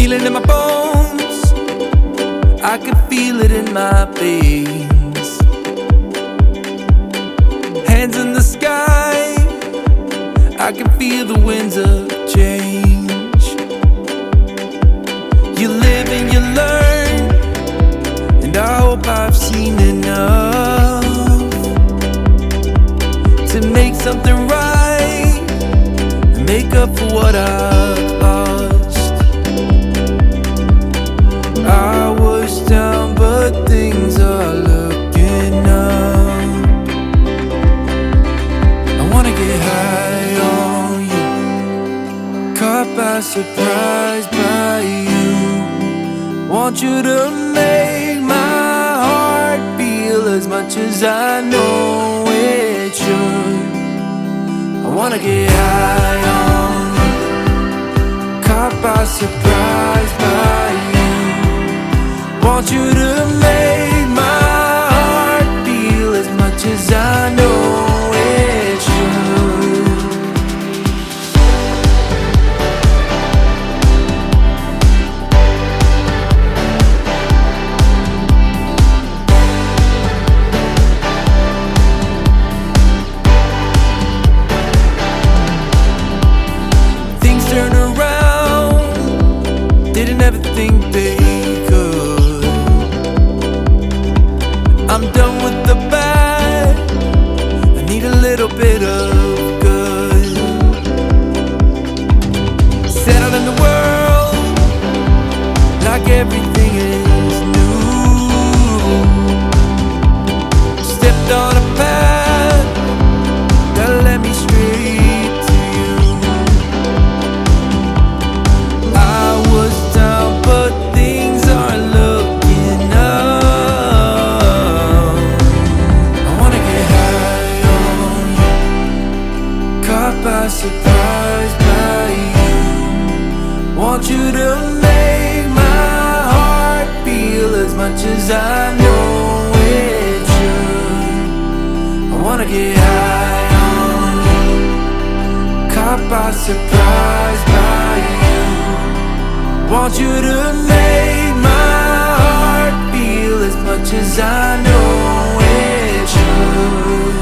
feeling in my bones, I can feel it in my veins. Hands in the sky, I can feel the winds of change. You live and you learn, and I hope I've seen enough to make something right and make up for what I've lost. I was down, but things are looking up. I wanna get high on you, caught by surprise by you. Want you to make my heart feel as much as I know it should. I wanna get high on you, caught by surprise by you. Want you to make my heart feel as much as I know it should. Things turn around, didn't ever think they could. I'm done with the bad, I need a little bit of good. Settled in the world, like everything is new. Stepped on a path, that led me straight to you. I was down, but things are looking up. I wanna get high on you, caught by surprise by you. Want you to make my heart feel as much as I know it should. I wanna get high on you, caught by surprise by you. Want you to make my heart feel as much as I know it should.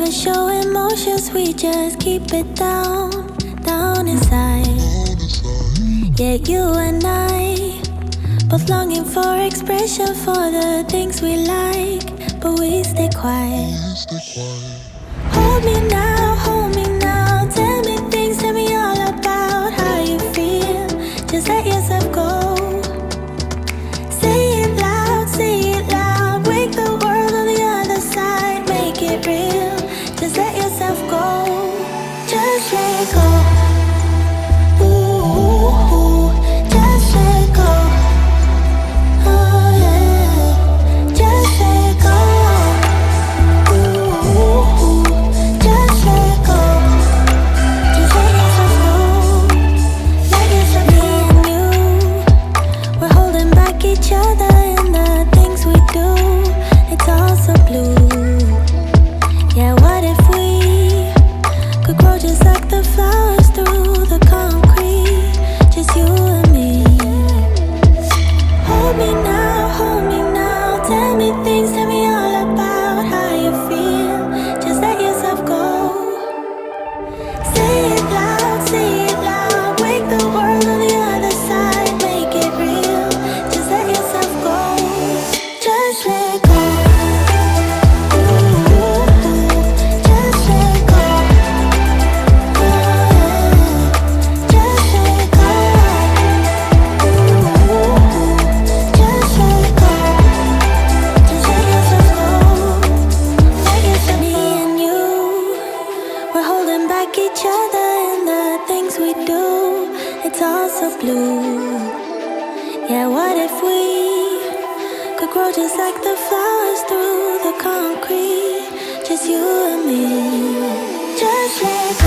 never show emotions, we just keep it down, down inside. Yeah, you and I, both longing for expression for the things we like, but we stay quiet. Hold me now, tell me things, tell me all about how you feel. Just let yourself go. Say it loud, wake the world on the other side, make it real. Just let yourself go, just let go. Ooh, just let go. Oh yeah, just let go. Ooh, just let go. Just let yourself go. Let yourself be and you. We're holding back each other in the things we do. It's all so blue. Yeah, what if we could grow just like the flowers through the concrete? Just you and me. Hold me now, tell me things, tell me all about how you feel. Just let yourself go. Say it loud, wake the world on the other side, make it real. Just let yourself go, just let go. Ooh, just let go. Just let go. Ooh, just let go. Just let yourself go. Let yourself be and you. We're holding back each other in the things we do. It's all so blue. Yeah, what if we could grow just like the flowers through the concrete? Just you and me. Just let go.